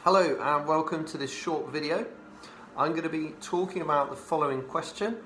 Hello and welcome to this short video. I'm going to be talking about the following question.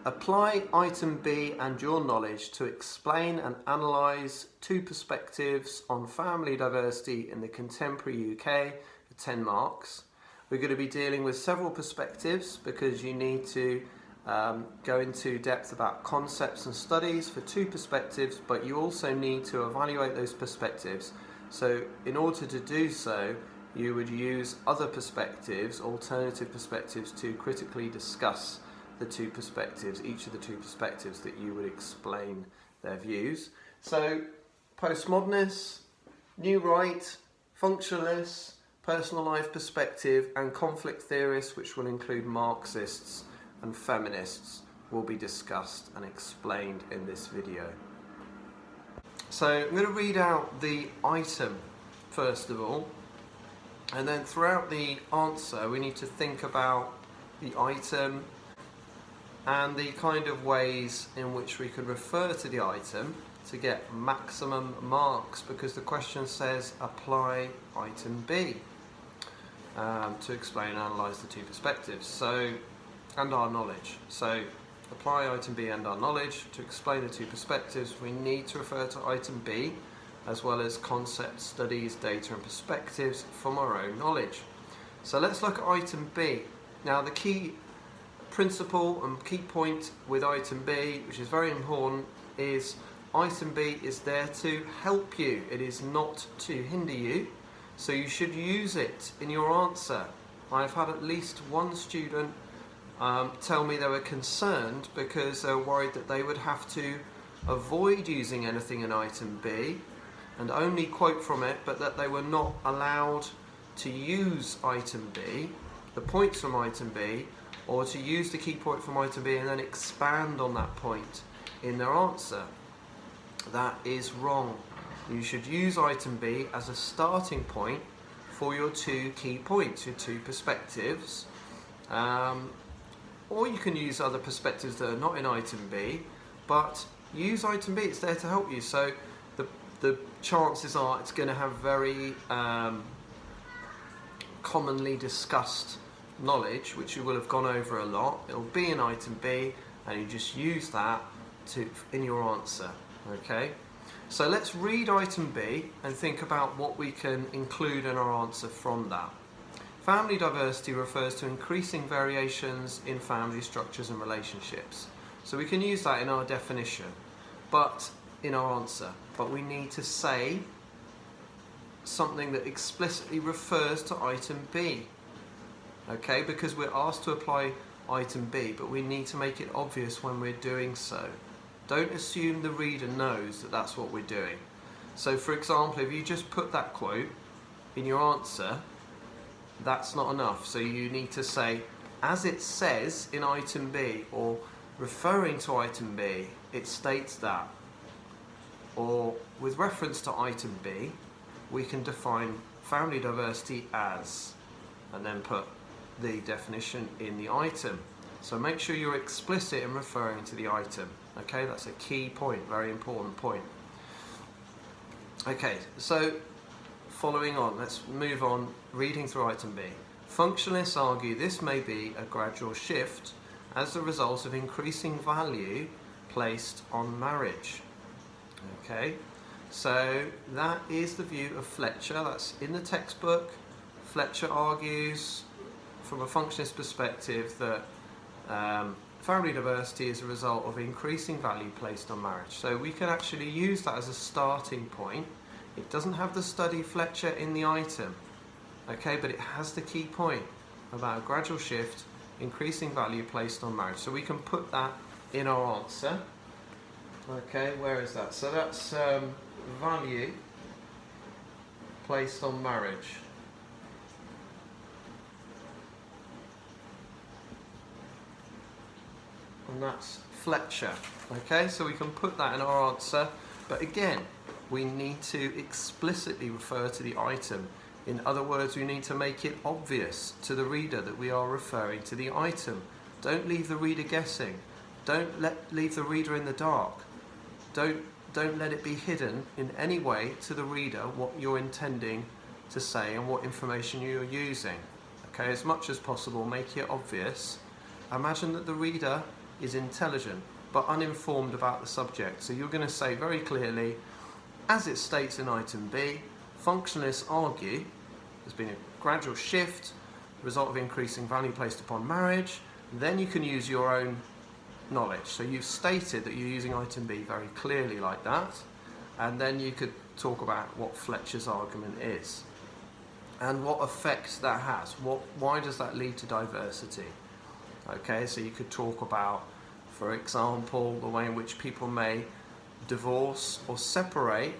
Apply item B and your knowledge to explain and analyse two perspectives on family diversity in the contemporary UK for 10 marks. We're going to be dealing with several perspectives because you need to go into depth about concepts and studies for two perspectives, but you also need to evaluate those perspectives. So in order to do so, you would use other perspectives, alternative perspectives, to critically discuss the two perspectives, each of the two perspectives that you would explain their views. So postmodernist, new right, functionalists, personal life perspective and conflict theorists, which will include Marxists and feminists, will be discussed and explained in this video. So I'm going to read out the item first of all, and then throughout the answer we need to think about the item and the kind of ways in which we could refer to the item to get maximum marks, because the question says apply item B to explain and analyse the two perspectives and our knowledge. So apply item B and our knowledge to explain the two perspectives. We need to refer to item B as well as concepts, studies, data and perspectives from our own knowledge. So let's look at item B. Now the key principle and key point with item B, which is very important, is item B is there to help you. It is not to hinder you. So you should use it in your answer. I've had at least one student tell me they were concerned because they were worried that they would have to avoid using anything in item B and only quote from it, but that they were not allowed to use item B, the points from item B, or to use the key point from item B and then expand on that point in their answer. That is wrong. You should use item B as a starting point for your two key points, your two perspectives. Or you can use other perspectives that are not in item B, but use item B, it's there to help you. So the chances are it's going to have very commonly discussed knowledge, which you will have gone over a lot. It'll be in item B and you just use that in your answer. Okay, so let's read item B and think about what we can include in our answer from that. Family diversity refers to increasing variations in family structures and relationships. So we can use that in our definition, but in our answer. But we need to say something that explicitly refers to item B. Okay, because we're asked to apply item B, but we need to make it obvious when we're doing so. Don't assume the reader knows that that's what we're doing. So for example, if you just put that quote in your answer, that's not enough. So you need to say, as it says in item B, or referring to item B, it states that. Or with reference to item B, we can define family diversity as, and then put the definition in the item. So make sure you're explicit in referring to the item. Okay, that's a key point, very important point. Okay, so following on, let's move on, reading through item B. Functionalists argue this may be a gradual shift as a result of increasing value placed on marriage. Okay, so that is the view of Fletcher. That's in the textbook. Fletcher argues from a functionalist perspective that family diversity is a result of increasing value placed on marriage. So we can actually use that as a starting point. It doesn't have the study Fletcher in the item, okay, but it has the key point about a gradual shift, increasing value placed on marriage. So we can put that in our answer. Okay, where is that? So that's value placed on marriage. And that's Fletcher. Okay, so we can put that in our answer, but again, we need to explicitly refer to the item. In other words, we need to make it obvious to the reader that we are referring to the item. Don't leave the reader guessing. Don't leave the reader in the dark. Don't let it be hidden in any way to the reader what you're intending to say and what information you're using. Okay, as much as possible, make it obvious. Imagine that the reader is intelligent but uninformed about the subject. So you're going to say very clearly, as it states in item B, functionalists argue there's been a gradual shift, the result of increasing value placed upon marriage. Then you can use your own knowledge. So you've stated that you're using item B very clearly like that, and then you could talk about what Fletcher's argument is and what effect that has. Why does that lead to diversity? Okay, so you could talk about, for example, the way in which people may divorce or separate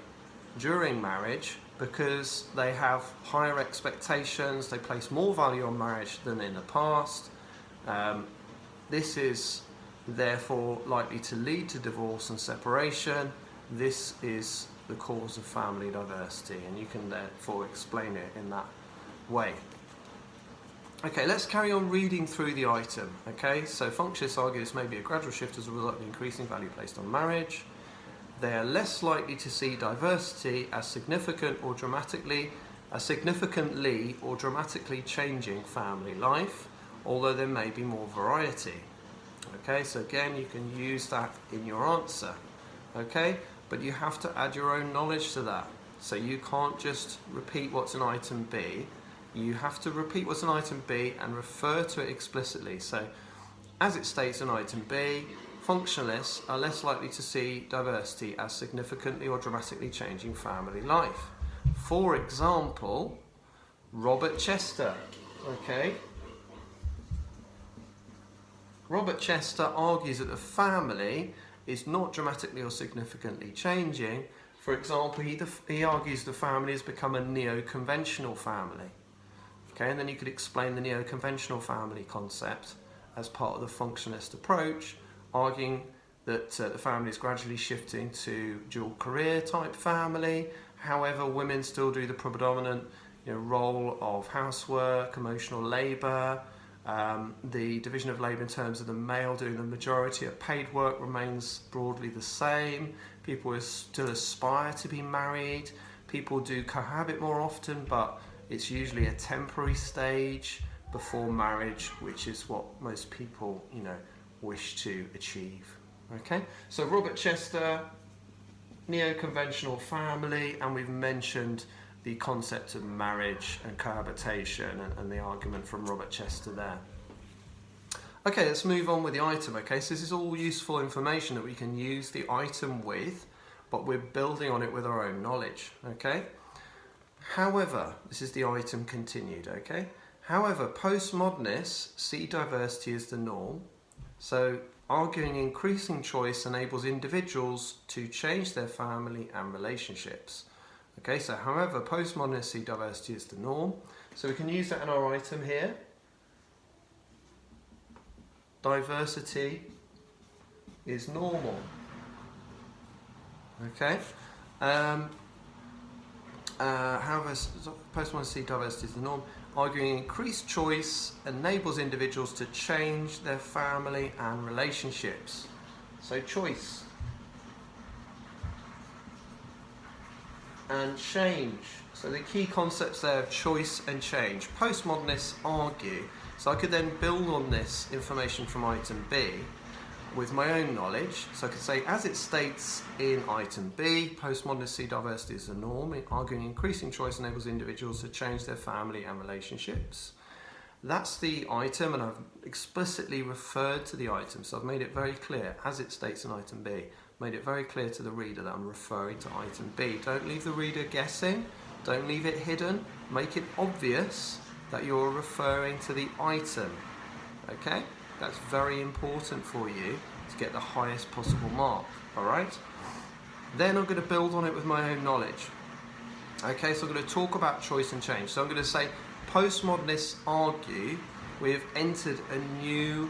during marriage because they have higher expectations, they place more value on marriage than in the past. This is therefore likely to lead to divorce and separation. This is the cause of family diversity, and you can therefore explain it in that way. Okay, let's carry on reading through the item. Okay, so functionalists argue this may be a gradual shift as a result of increasing value placed on marriage. They are less likely to see diversity as significantly or dramatically changing family life, although there may be more variety. Okay, so again, you can use that in your answer. Okay, but you have to add your own knowledge to that. So you can't just repeat what's in item B. You have to repeat what's in item B and refer to it explicitly. So, as it states in item B, functionalists are less likely to see diversity as significantly or dramatically changing family life. For example, Robert Chester. Okay. Robert Chester argues that the family is not dramatically or significantly changing. For example, he argues the family has become a neo-conventional family. Okay, and then you could explain the neo-conventional family concept as part of the functionalist approach, arguing that the family is gradually shifting to dual career type family. However, women still do the predominant role of housework, emotional labour. The division of labour in terms of the male doing the majority of paid work remains broadly the same. People still aspire to be married. People do cohabit more often, but it's usually a temporary stage before marriage, which is what most people, wish to achieve. Okay, so Robert Chester, neo-conventional family, and we've mentioned the concept of marriage and cohabitation and the argument from Robert Chester there. Okay, let's move on with the item. Okay, so this is all useful information that we can use the item with, but we're building on it with our own knowledge. Okay. However, this is the item continued, okay? However, postmodernists see diversity as the norm, so arguing increasing choice enables individuals to change their family and relationships. Okay, so however, postmodernists see diversity as the norm, so we can use that in our item here. Diversity is normal. Okay? However, postmodernists see diversity as the norm, arguing increased choice enables individuals to change their family and relationships. So choice and change. So the key concepts there of choice and change. Postmodernists argue, so I could then build on this information from item B with my own knowledge. So I could say, as it states in item B, postmodernists see diversity as the norm, arguing increasing choice enables individuals to change their family and relationships. That's the item, and I've explicitly referred to the item, so I've made it very clear, as it states in item B, made it very clear to the reader that I'm referring to item B. Don't leave the reader guessing, don't leave it hidden, make it obvious that you're referring to the item, okay? That's very important for you to get the highest possible mark, all right? Then I'm going to build on it with my own knowledge. Okay, so I'm going to talk about choice and change. So I'm going to say, postmodernists argue we have entered a new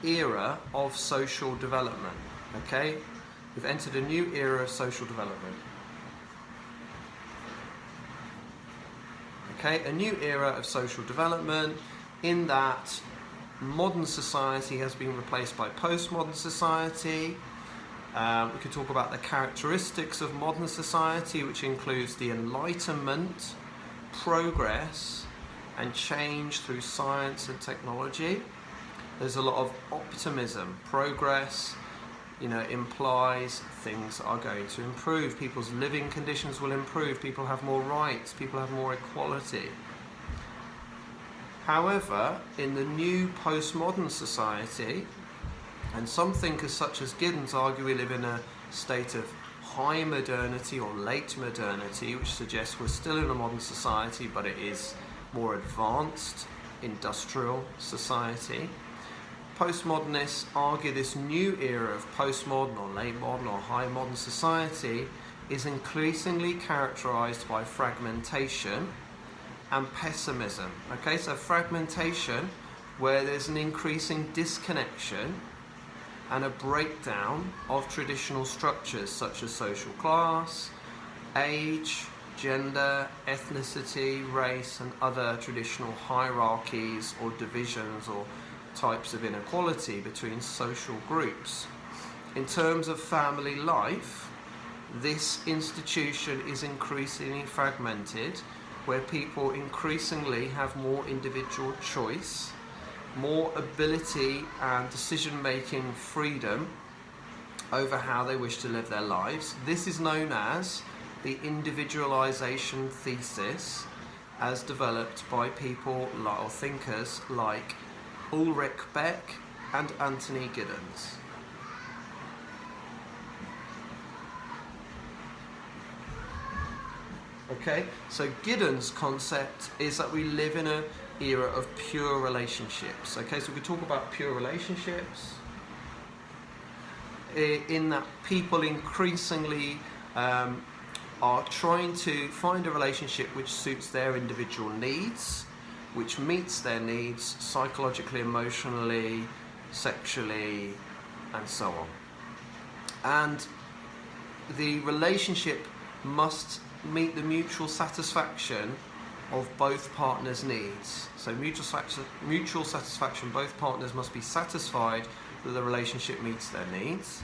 era of social development, okay? We've entered a new era of social development. Okay, a new era of social development in that modern society has been replaced by postmodern society. We could talk about the characteristics of modern society, which includes the Enlightenment, progress and change through science and technology. There's a lot of optimism. Progress, implies things are going to improve. People's living conditions will improve. People have more rights. People have more equality. However, in the new postmodern society, and some thinkers such as Giddens argue we live in a state of high modernity or late modernity, which suggests we're still in a modern society, but it is more advanced industrial society. Postmodernists argue this new era of postmodern or late modern or high modern society is increasingly characterized by fragmentation and pessimism. Okay, so fragmentation, where there's an increasing disconnection and a breakdown of traditional structures such as social class, age, gender, ethnicity, race, and other traditional hierarchies or divisions or types of inequality between social groups. In terms of family life, this institution is increasingly fragmented, where people increasingly have more individual choice, more ability and decision-making freedom over how they wish to live their lives. This is known as the individualization thesis, as developed by people or thinkers like Ulrich Beck and Anthony Giddens. Okay, so Giddens' concept is that we live in an era of pure relationships. Okay, so we talk about pure relationships in that people increasingly are trying to find a relationship which suits their individual needs, which meets their needs psychologically, emotionally, sexually, and so on. And the relationship must meet the mutual satisfaction of both partners' needs. So mutual satisfaction, both partners must be satisfied that the relationship meets their needs.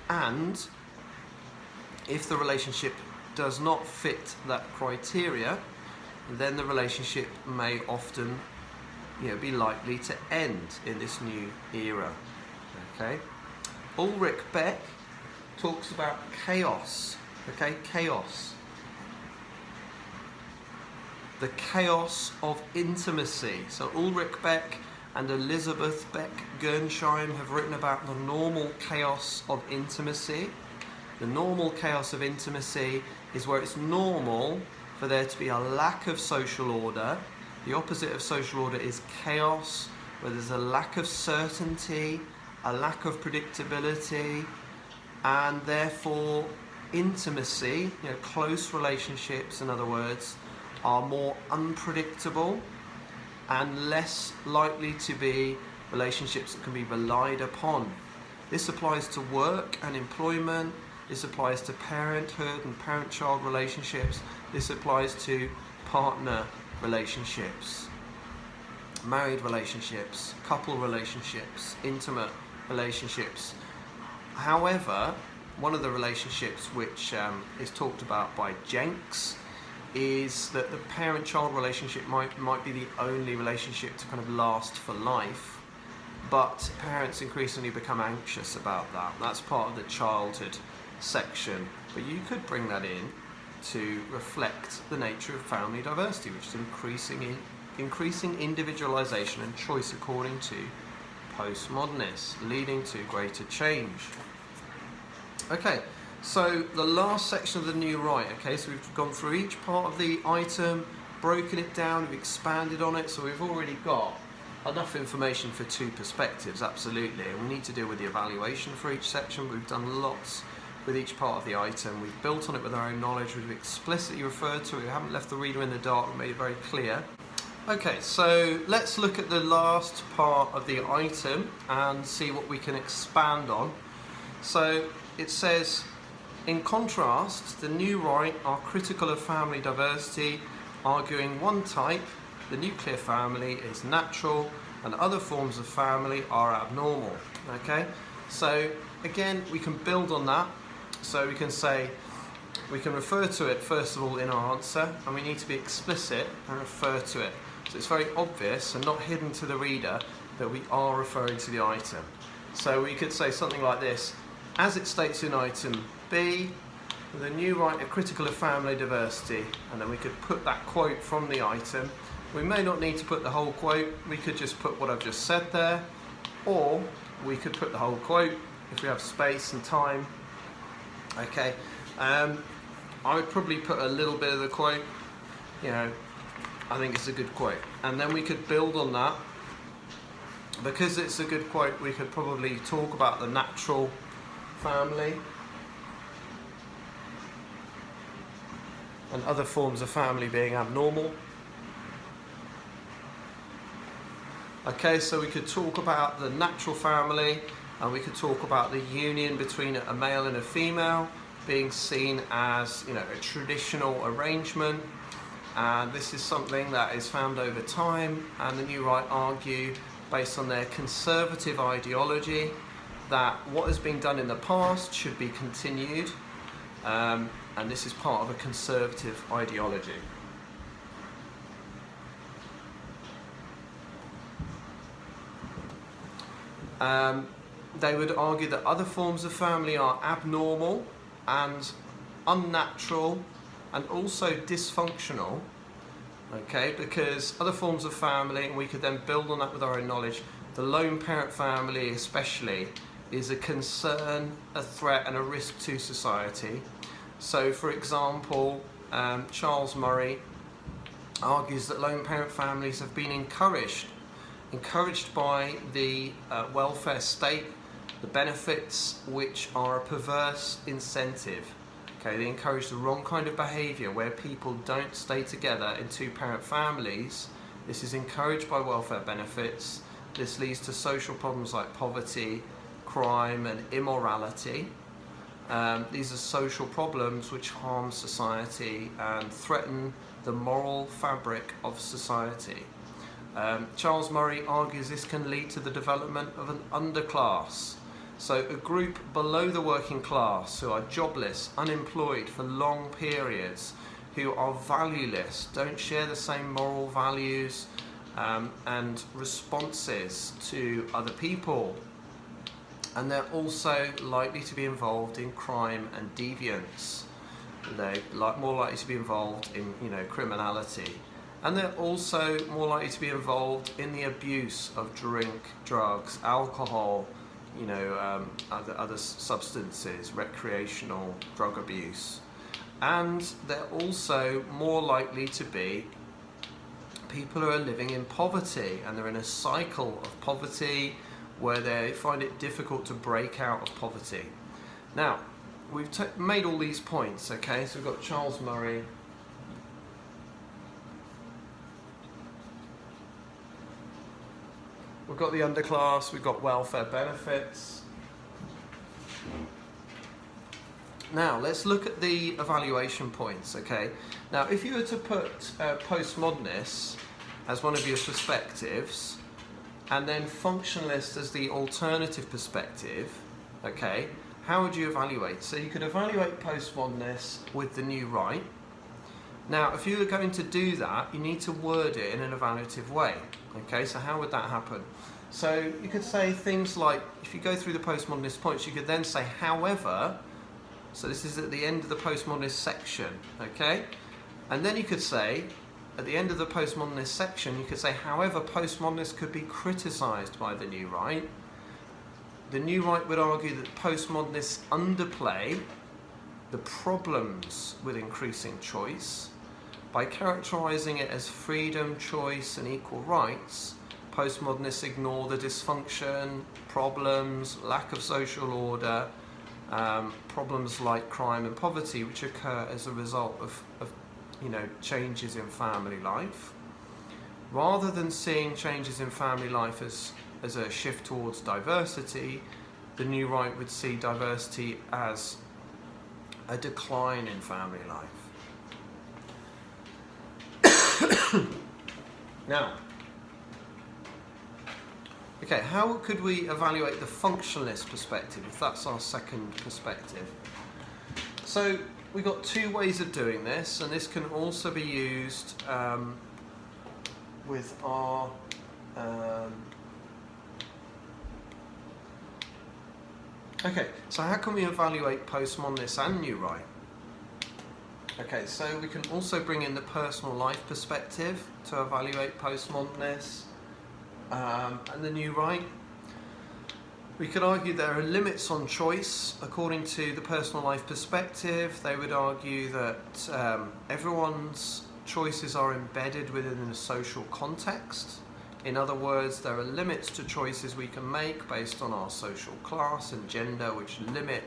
And if the relationship does not fit that criteria, then the relationship may often be likely to end in this new era. Okay? Ulrich Beck talks about chaos. Okay, chaos. The chaos of intimacy. So Ulrich Beck and Elizabeth Beck-Gernsheim have written about the normal chaos of intimacy. The normal chaos of intimacy is where it's normal for there to be a lack of social order. The opposite of social order is chaos, where there's a lack of certainty, a lack of predictability, and therefore intimacy, close relationships, in other words, are more unpredictable and less likely to be relationships that can be relied upon. This applies to work and employment. This applies to parenthood and parent-child relationships. This applies to partner relationships, married relationships, couple relationships, intimate relationships. However, one of the relationships which is talked about by Jenks is that the parent-child relationship might be the only relationship to kind of last for life, but parents increasingly become anxious about that. That's part of the childhood section, but you could bring that in to reflect the nature of family diversity, which is increasing individualization and choice according to postmodernists, leading to greater change. Okay, so the last section of the new right, okay, so we've gone through each part of the item, broken it down, we've expanded on it, so we've already got enough information for two perspectives, absolutely, and we need to deal with the evaluation for each section. We've done lots with each part of the item, we've built on it with our own knowledge, we've explicitly referred to it, we haven't left the reader in the dark, we made it very clear. Okay, so let's look at the last part of the item and see what we can expand on. So it says, in contrast, the new right are critical of family diversity, arguing one type, the nuclear family, is natural and other forms of family are abnormal. Okay, so again, we can build on that. So we can say we can refer to it first of all in our answer, and we need to be explicit and refer to it. So it's very obvious and not hidden to the reader that we are referring to the item. So we could say something like this: as it states in item B, the new right are critical of family diversity, and then we could put that quote from the item. We may not need to put the whole quote, we could just put what I've just said there, or we could put the whole quote if we have space and time. Okay, I would probably put a little bit of the quote, you know, I think it's a good quote, and then we could build on that. Because it's a good quote, we could probably talk about the natural family and other forms of family being abnormal. Okay, so we could talk about the natural family, and we could talk about the union between a male and a female being seen as, you know, a traditional arrangement, and this is something that is found over time, and the New Right argue, based on their conservative ideology, that what has been done in the past should be continued, and this is part of a conservative ideology. They would argue that other forms of family are abnormal and unnatural and also dysfunctional, okay, because other forms of family, and we could then build on that with our own knowledge, the lone parent family especially is a concern, a threat and a risk to society. So for example, Charles Murray argues that lone parent families have been encouraged by the welfare state, the benefits which are a perverse incentive. Okay, they encourage the wrong kind of behaviour where people don't stay together in two-parent families. This is encouraged by welfare benefits. This leads to social problems like poverty, crime and immorality. These are social problems which harm society and threaten the moral fabric of society. Charles Murray argues this can lead to the development of an underclass, so a group below the working class who are jobless, unemployed for long periods, who are valueless, don't share the same moral values and responses to other people, and they're also likely to be involved in crime and deviance. They're more likely to be involved in, you know, criminality. And they're also more likely to be involved in the abuse of drink, drugs, alcohol, you know, other substances, recreational drug abuse. And they're also more likely to be people who are living in poverty, and they're in a cycle of poverty where they find it difficult to break out of poverty. Now, we've made all these points, okay? So we've got Charles Murray. We've got the underclass, we've got welfare benefits. Now, let's look at the evaluation points, okay? Now, if you were to put postmodernists as one of your perspectives, and then functionalist as the alternative perspective, okay, how would you evaluate? So you could evaluate postmodernists with the New Right. Now, if you were going to do that, you need to word it in an evaluative way. Okay, so how would that happen? So you could say things like, if you go through the postmodernist points, you could then say, however, so this is at the end of the postmodernist section, okay? And then you could say, at the end of the postmodernist section, you could say, however, postmodernists could be criticised by the New Right. The New Right would argue that postmodernists underplay the problems with increasing choice. By characterising it as freedom, choice and equal rights, postmodernists ignore the dysfunction, problems, lack of social order, problems like crime and poverty which occur as a result of you know, changes in family life. Rather than seeing changes in family life as a shift towards diversity, the New Right would see diversity as a decline in family life. Now, okay, how could we evaluate the functionalist perspective if that's our second perspective? So we've got two ways of doing this, and this can also be used with our okay, so how can we evaluate postmodernist and new right? Okay, so we can also bring in the personal life perspective to evaluate postmodernist and the new right. We could argue there are limits on choice. According to the personal life perspective, they would argue that everyone's choices are embedded within a social context. In other words, there are limits to choices we can make based on our social class and gender, which limit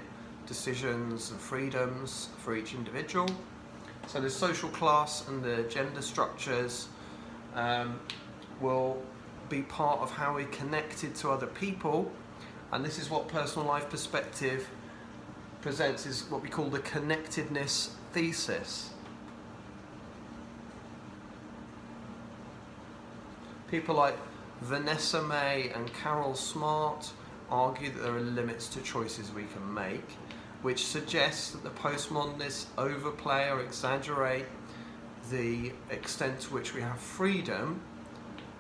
decisions and freedoms for each individual. So the social class and the gender structures will be part of how we're connected to other people, and this is what personal life perspective presents, is what we call the connectedness thesis. People like Vanessa May and Carol Smart argue that there are limits to choices we can make, which suggests that the postmodernists overplay or exaggerate the extent to which we have freedom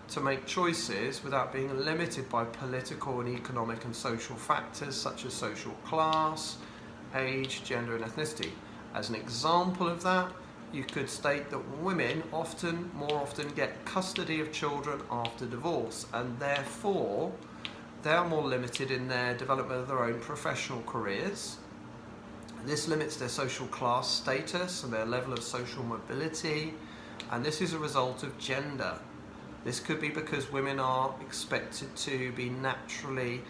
to make choices without being limited by political and economic and social factors such as social class, age, gender and ethnicity. As an example of that, you could state that women more often get custody of children after divorce, and therefore they are more limited in their development of their own professional careers. This limits their social class status and their level of social mobility, and this is a result of gender. This could be because women are expected to be naturally,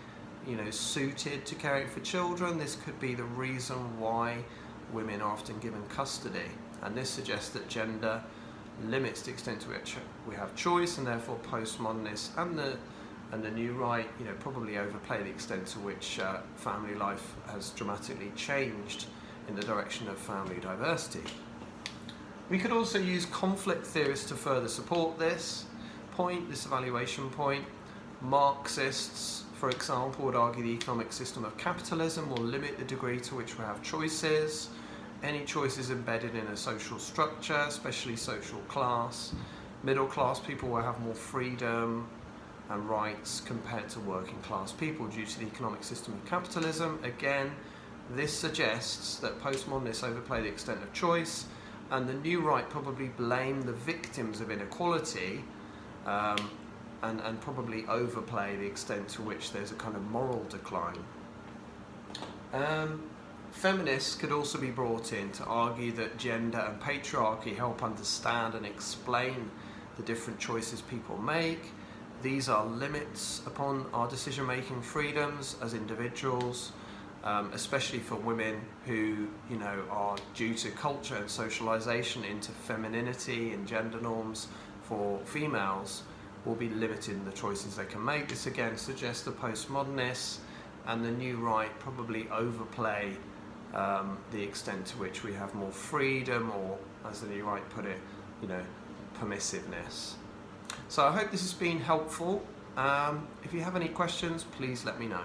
suited to caring for children. This could be the reason why women are often given custody, and this suggests that gender limits the extent to which we have choice, and therefore postmodernists and the new right, probably overplay the extent to which family life has dramatically changed in the direction of family diversity. We could also use conflict theorists to further support this evaluation point. Marxists, for example, would argue the economic system of capitalism will limit the degree to which we have choices. Any choice is embedded in a social structure, especially social class. Middle class people will have more freedom and rights compared to working class people due to the economic system of capitalism. Again, this suggests that postmodernists overplay the extent of choice, and the new right probably blame the victims of inequality and probably overplay the extent to which there's a kind of moral decline. Feminists could also be brought in to argue that gender and patriarchy help understand and explain the different choices people make. These are limits upon our decision-making freedoms as individuals, especially for women who, are due to culture and socialization into femininity and gender norms for females, will be limited in the choices they can make. This again suggests the postmodernists and the new right probably overplay the extent to which we have more freedom, or as the new right put it, permissiveness. So I hope this has been helpful. If you have any questions, please let me know.